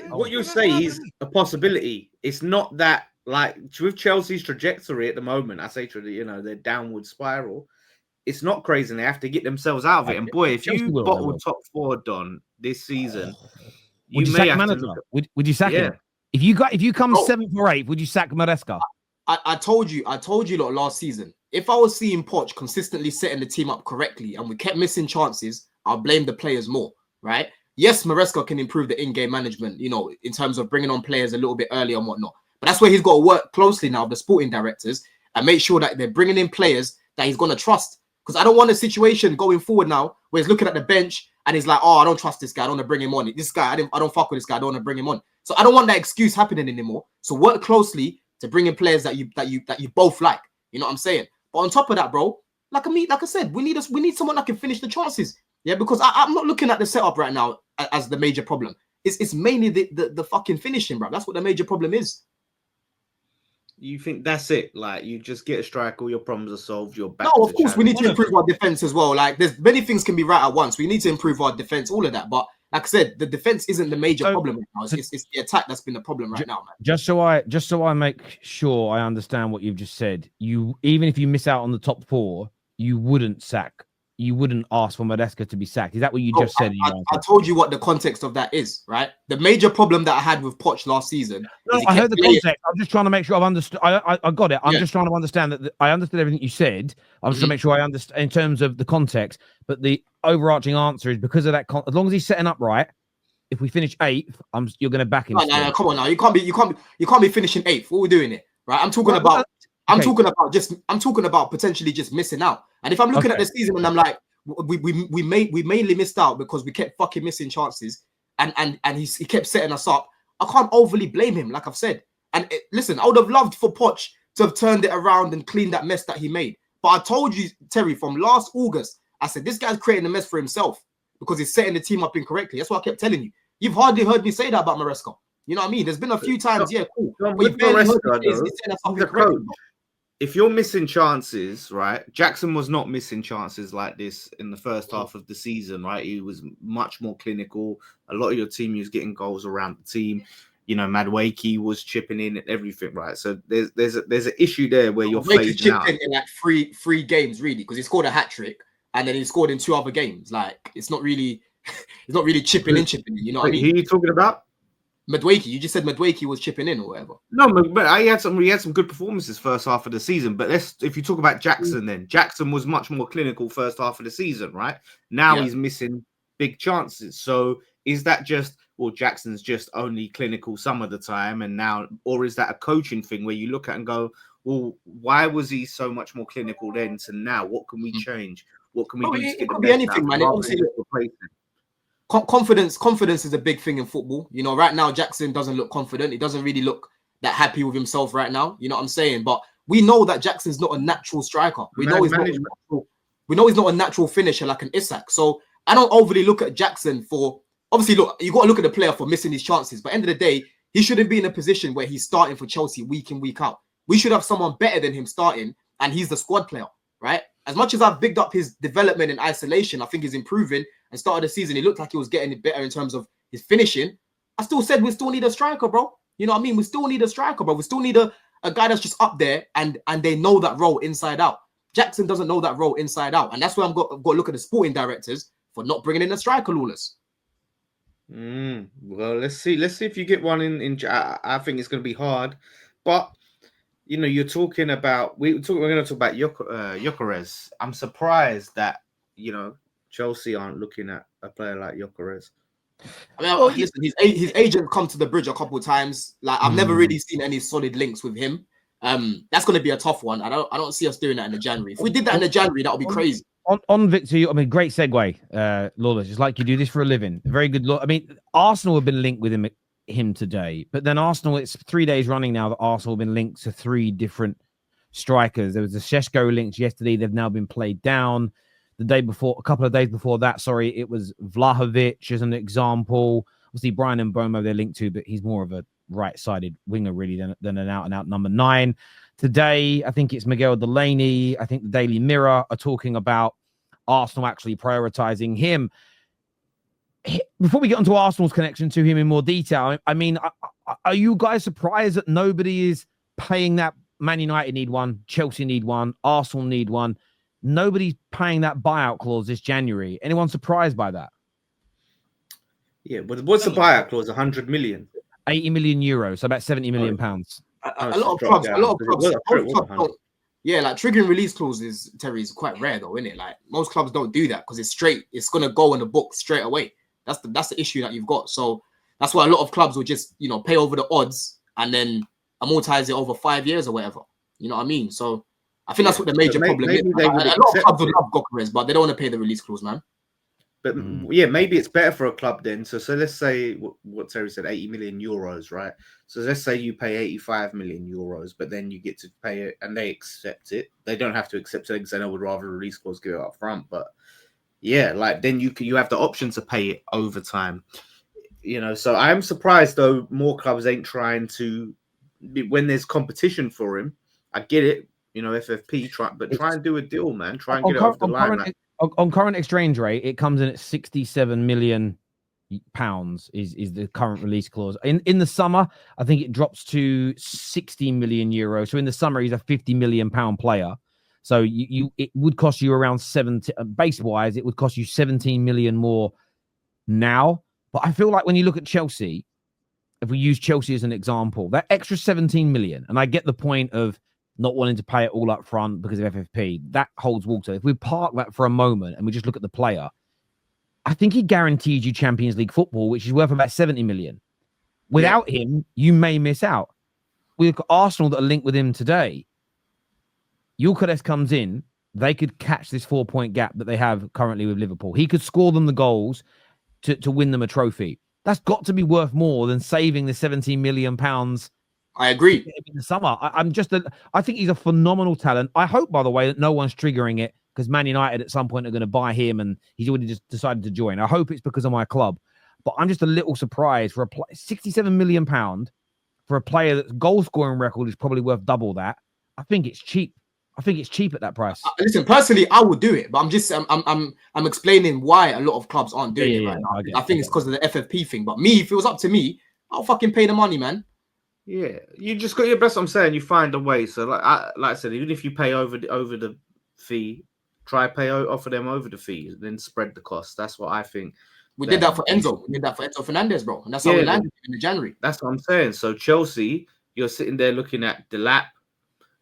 what you say is a possibility. It's not that, like, with Chelsea's trajectory at the moment, I say, their downward spiral, it's not crazy. And they have to get themselves out of it. And boy, if you bottle top four, Don, this season, you may have to look at... Would you sack him? If you come 7th or 8th, would you sack Maresca? I told you lot last season. If I was seeing Poch consistently setting the team up correctly and we kept missing chances, I'll blame the players more, right? Yes, Maresca can improve the in-game management, in terms of bringing on players a little bit earlier and whatnot. But that's where he's got to work closely now with the sporting directors and make sure that they're bringing in players that he's going to trust. Because I don't want a situation going forward now where he's looking at the bench and he's like, oh, I don't trust this guy. I don't want to bring him on. This guy, I don't fuck with this guy. I don't want to bring him on. So I don't want that excuse happening anymore. So work closely to bring in players that you both like. You know what I'm saying? But on top of that, bro, like I said, we need someone that can finish the chances. Yeah, because I'm not looking at the setup right now as the major problem. It's mainly the fucking finishing, bro. That's what the major problem is. You think that's it? Like, you just get a strike, all your problems are solved. You're back. No, of course, we need to improve our defense as well. Like, there's many things can be right at once. We need to improve our defense, all of that. But like I said, the defense isn't the major problem right now. It's the attack that's been the problem right now, man. Just so I make sure I understand what you've just said. Even if you miss out on the top 4, you wouldn't ask for Maresca to be sacked. Is that what you just said? I told you what the context of that is, right? The major problem that I had with Poch last season. No, I heard the context. I'm just trying to make sure I've understood. I got it. I'm just trying to understand that I understood everything you said. I'm just trying to make sure I understand in terms of the context. But the overarching answer is because of that. As long as he's setting up right, if we finish 8th, you're going to back him. No, come on now. You can't be finishing 8th. What we're doing it, right? I'm talking about potentially just missing out. And if I'm looking at the season and I'm like, we mainly missed out because we kept fucking missing chances, and he kept setting us up. I can't overly blame him, like I've said. And listen, I would have loved for Poch to have turned it around and cleaned that mess that he made. But I told you, Terry, from last August, I said this guy's creating a mess for himself because he's setting the team up incorrectly. That's what I kept telling you. You've hardly heard me say that about Maresca. You know what I mean? There's been a few times, cool. But you barely heard me say he's setting us up incorrectly. If you're missing chances, right? Jackson was not missing chances like this in the first half of the season, right? He was much more clinical. A lot of your team was getting goals around the team. Madueke was chipping in and everything, right? So there's an issue there where you're fading out. In like three games, really, because he scored a hat trick and then he scored in 2 other games. Like, it's not really chipping in. You know what I mean? Who are you talking about? Madueke, you just said Madueke was chipping in or whatever. No, but he had some good performances first half of the season. But if you talk about Jackson, then Jackson was much more clinical first half of the season, right? Now he's missing big chances. So is that just, Jackson's just only clinical some of the time, and now, or is that a coaching thing where you look at and go, well, why was he so much more clinical then to now? What can we change? What can we do to get the best anything, man. Confidence is a big thing in football. Right now, Jackson doesn't look confident. He doesn't really look that happy with himself right now. You know what I'm saying? But we know that Jackson's not a natural striker. We know he's not a natural finisher like an Isak. So I don't overly look at Jackson for... Obviously, look, you got to look at the player for missing his chances. But at the end of the day, he shouldn't be in a position where he's starting for Chelsea week in, week out. We should have someone better than him starting, and he's the squad player, right? As much as I've bigged up his development in isolation, I think he's improving. And start of the season, he looked like he was getting it better in terms of his finishing. I still said we still need a striker, bro. You know what I mean? We still need a striker, bro. We still need a guy that's just up there and they know that role inside out. Jackson doesn't know that role inside out. And that's where I've got to look at the sporting directors for not bringing in a striker, Lawless. Well, let's see. Let's see if you get one in. I think it's going to be hard. But, you're talking about... We're going to talk about Gyökeres. I'm surprised that, Chelsea aren't looking at a player like Gyökeres. I mean, listen, his agent come to the bridge a couple of times. Like, I've never really seen any solid links with him. That's going to be a tough one. I don't see us doing that in the January. If we did that in the January, that would be crazy. On Victor, great segue, Lawless. It's like you do this for a living. Very good. I mean, Arsenal have been linked with him today, but then Arsenal, it's 3 days running now that Arsenal have been linked to 3 different strikers. There was the Šeško links yesterday. They've now been played down. A couple of days before that, it was Vlahovic as an example. Obviously, Brian and Bomo they're linked to, but he's more of a right-sided winger really than an out-and-out number 9. Today, I think it's Miguel Delaney. I think the Daily Mirror are talking about Arsenal actually prioritizing him. before we get onto Arsenal's connection to him in more detail, I mean, are you guys surprised that nobody is paying that? Man United need one, Chelsea need one, Arsenal need one. Nobody's paying that buyout clause this January. Anyone surprised by that? Yeah, but what's the buyout clause? 100 million, 80 million euros, so about 70 million pounds. A lot of clubs don't. Yeah, like triggering release clauses, Terry, is quite rare though, isn't it? Like most clubs don't do that because it's straight. It's gonna go in the book straight away. That's the issue that you've got. So that's why a lot of clubs will just pay over the odds and then amortize it over 5 years or whatever. You know what I mean? So I think that's what the major problem is. A lot of clubs would love Gyökeres, but they don't want to pay the release clause, man. But yeah, maybe it's better for a club then. So let's say what Terry said, 80 million euros, right? So let's say you pay 85 million euros, but then you get to pay it and they accept it. They don't have to accept it because they would rather release clause give it up front. But yeah, like then you have the option to pay it over time. So I'm surprised though more clubs ain't trying to, when there's competition for him. I get it, FFP try and do a deal, man. Try and get it off the line. On current exchange rate, it comes in at 67 million pounds is the current release clause. In the summer, I think it drops to 60 million euros. So in the summer, he's a 50 million pound player. So it would cost you around 70 base wise. It would cost you 17 million more now. But I feel like when you look at Chelsea, if we use Chelsea as an example, that extra 17 million, and I get the point of not wanting to pay it all up front because of FFP, that holds water. If we park that for a moment and we just look at the player, I think he guaranteed you Champions League football, which is worth about 70 million. Without him, you may miss out. We look at Arsenal that are linked with him today. Gyökeres comes in, they could catch this 4-point gap that they have currently with Liverpool. He could score them the goals to win them a trophy. That's got to be worth more than saving the 17 million pounds. I agree. In the summer, I think he's a phenomenal talent. I hope, by the way, that no one's triggering it because Man United at some point are going to buy him and he's already just decided to join. I hope it's because of my club, but I'm just a little surprised for 67 million pound for a player that's goal scoring record is probably worth double that. I think it's cheap. I think it's cheap at that price. Listen, personally, I would do it, but I'm explaining why a lot of clubs aren't doing it right now. I think it's because of the FFP thing. But me, if it was up to me, I'll fucking pay the money, man. Yeah, you just got your best. I'm saying you find a way. So like I said, even if you pay over the fee, offer them over the fee, then spread the cost. That's what I think. We did that for Enzo. We did that for Enzo Fernandez, bro, and that's how we landed in January. That's what I'm saying. So Chelsea, you're sitting there looking at the lap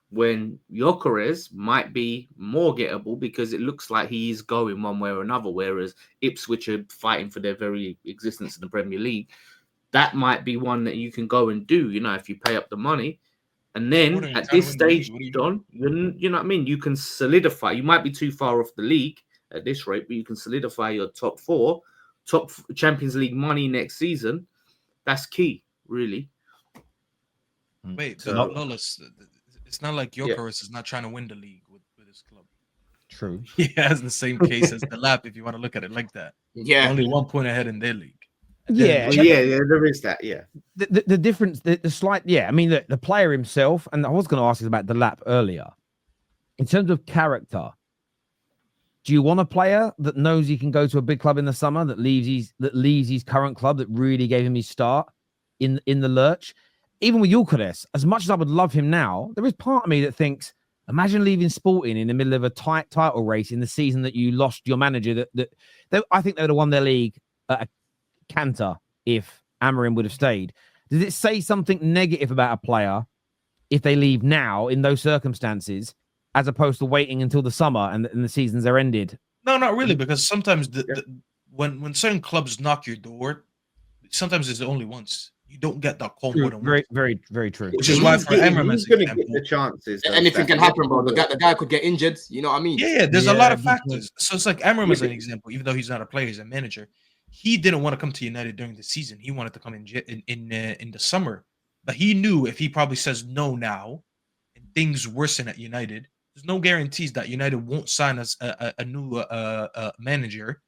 when Gyökeres might be more gettable because it looks like he's going one way or another, whereas Ipswich are fighting for their very existence in the Premier League. That might be one that you can go and do, if you pay up the money. And then at this stage, Don, you know what I mean? You can solidify. You might be too far off the league at this rate, but you can solidify your top Champions League money next season. That's key, really. Wait, so it's not like Gyökeres is not trying to win the league with his club. True. He has the same case as the Lap, if you want to look at it like that. Yeah. Only 1 point ahead in their league. Yeah, there is that. Yeah, the difference, the slight. Yeah, I mean the player himself, and I was going to ask you about the Lap earlier. In terms of character, do you want a player that knows he can go to a big club in the summer that leaves his current club that really gave him his start in the lurch? Even with Gyökeres, as much as I would love him now, there is part of me that thinks, imagine leaving Sporting in the middle of a tight title race in the season that you lost your manager. I think they would have won their league at a canter if Amorim would have stayed. Does it say something negative about a player if they leave now in those circumstances, as opposed to waiting until the summer and the seasons are ended? No, not really, because sometimes when certain clubs knock your door, sometimes it's the only once. You don't get that call more than once. Very, very, very true. Which is why for Amorim, he's going to get the chances. Anything can happen, bro. The guy could get injured. You know what I mean? Yeah. There's a lot of factors. So it's like Amorim as an example. Even though he's not a player, he's a manager. He didn't want to come to United during the season. He wanted to come in the summer, but he knew if he probably says no now, and things worsen at United, there's no guarantees that United won't sign as a new manager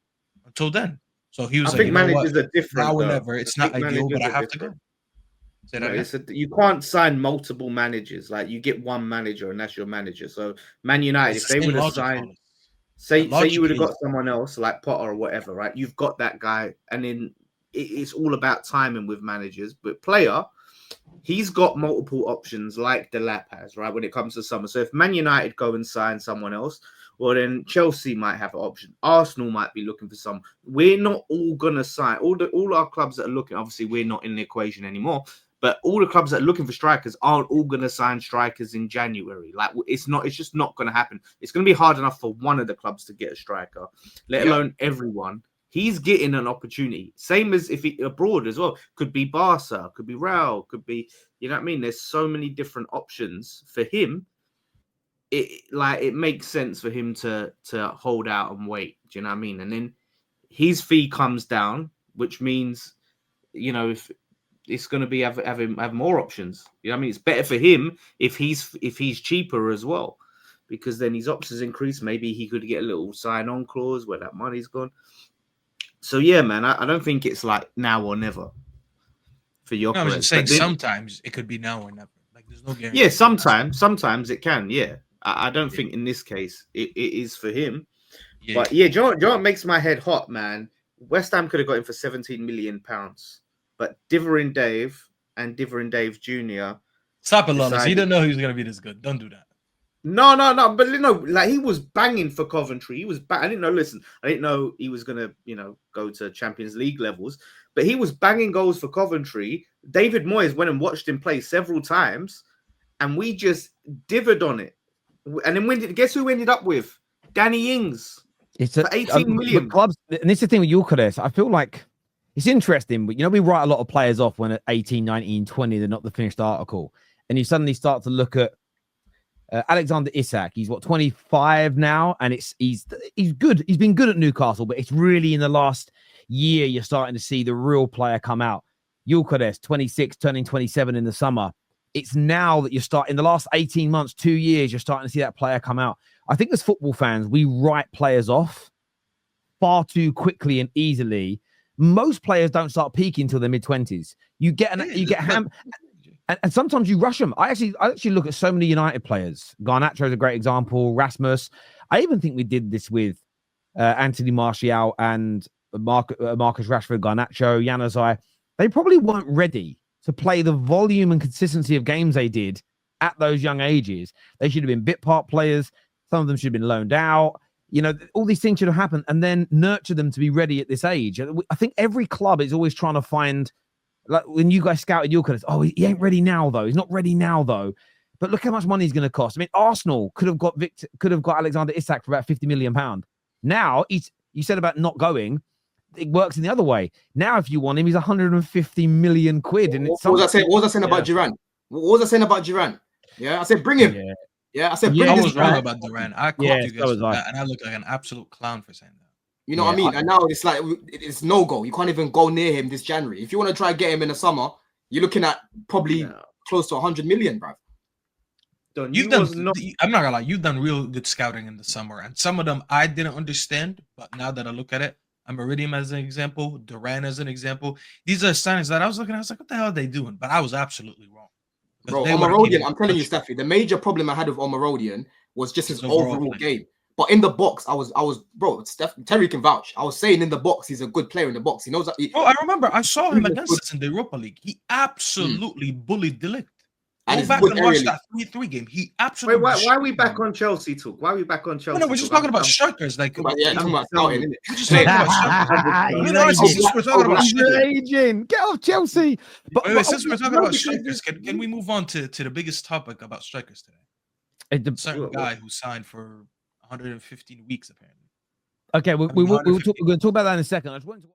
until then. So he was I think managers are different. Now or never. It's not ideal, but I have to go. You can't sign multiple managers. Like you get one manager, and that's your manager. So Man United, if they would have signed. Say you would have got someone else like Potter or whatever, right? You've got that guy, and then it's all about timing with managers. But player, he's got multiple options like Delap has, right? When it comes to summer. So if Man United go and sign someone else, well, then Chelsea might have an option. Arsenal might be looking for some. We're not all gonna sign all our clubs that are looking. Obviously, we're not in the equation anymore. But all the clubs that are looking for strikers aren't all going to sign strikers in January. Like it's just not going to happen. It's going to be hard enough for one of the clubs to get a striker, let alone everyone. He's getting an opportunity. Same as if he abroad as well. Could be Barca, could be Real, could be, you know what I mean? There's so many different options for him. It makes sense for him to hold out and wait. Do you know what I mean? And then his fee comes down, which means, you know, if it's going to be have more options. You know what I mean? It's better for him if he's cheaper as well, because then his options increase. Maybe he could get a little sign-on clause where that money's gone. So yeah, man, I don't think it's like now or never for Gyökeres. No, I was just saying sometimes it could be now or never. Like there's no guarantee. Yeah, sometimes it can. Yeah, I don't think in this case it is for him. Yeah. But yeah, John makes my head hot, man. West Ham could have got him for £17 million. But Diverin Dave and Diverin Dave Jr. Stop it, Lawless. He didn't know he was going to be this good. Don't do that. No. But you know, like he was banging for Coventry. He was. I didn't know. Listen, I didn't know he was going to, you know, go to Champions League levels. But he was banging goals for Coventry. David Moyes went and watched him play several times, and we just divered on it. And then guess who we ended up with? Danny Ings. It's for 18 million. Clubs, and it's the thing with Gyökeres. I feel like it's interesting, but you know, we write a lot of players off when at 18, 19, 20, they're not the finished article. And you suddenly start to look at Alexander Isak. He's 25 now, and he's good. He's been good at Newcastle, but it's really in the last year you're starting to see the real player come out. Gyökeres, 26, turning 27 in the summer. It's now that in the last 18 months, 2 years, you're starting to see that player come out. I think as football fans, we write players off far too quickly and easily. Most players don't start peaking until their mid-20s. You get ham, and sometimes you rush them. I actually look at so many United players. Garnacho is a great example. Rasmus. I even think we did this with Anthony Martial and Marcus Rashford, Garnacho, Januzaj. They probably weren't ready to play the volume and consistency of games they did at those young ages. They should have been bit part players. Some of them should have been loaned out. You know, all these things should have happened and then nurture them to be ready at this age. I think every club is always trying to find, like when you guys scouted Gyökeres, he ain't ready now, though. He's not ready now, though. But look how much money he's going to cost. I mean, Arsenal could have got Alexander Isak for about £50 million. Now, you said about not going. It works in the other way. Now, if you want him, he's 150 million quid. And what was I saying about Duran? What was I saying about Duran? Yeah, I said bring him. Yeah, I said bring him. I was wrong about Duran. I caught you guys for that, and I look like an absolute clown for saying that. You know what I mean? And now it's like it's no go. You can't even go near him this January. If you want to try and get him in the summer, you're looking at probably close to 100 million, bro. I'm not gonna lie, you've done real good scouting in the summer, and some of them I didn't understand, but now that I look at it, Iridium as an example, Duran as an example. These are signings that I was looking at. I was like, what the hell are they doing? But I was absolutely wrong. Bro, Omarodian, I'm telling you, Steffi, the major problem I had with Omarodian was just his overall game. But in the box, I was bro, Terry can vouch. I was saying in the box, he's a good player in the box. He knows that. I remember I saw him against us in the Europa League. He absolutely bullied De Ligt. Go back and watch that 3-3 game. He absolutely. Wait, why are we back on Chelsea talk? Why are we back on Chelsea? No, we're just talking about strikers. Like, talking about scouting, isn't it? We're just talking about strikers. We're talking about strikers. Get off Chelsea. But since we're talking about strikers, can we move on to the biggest topic about strikers today? A certain guy who signed for 115 weeks, apparently. Okay, we're going to talk about that in a second. I just wanted to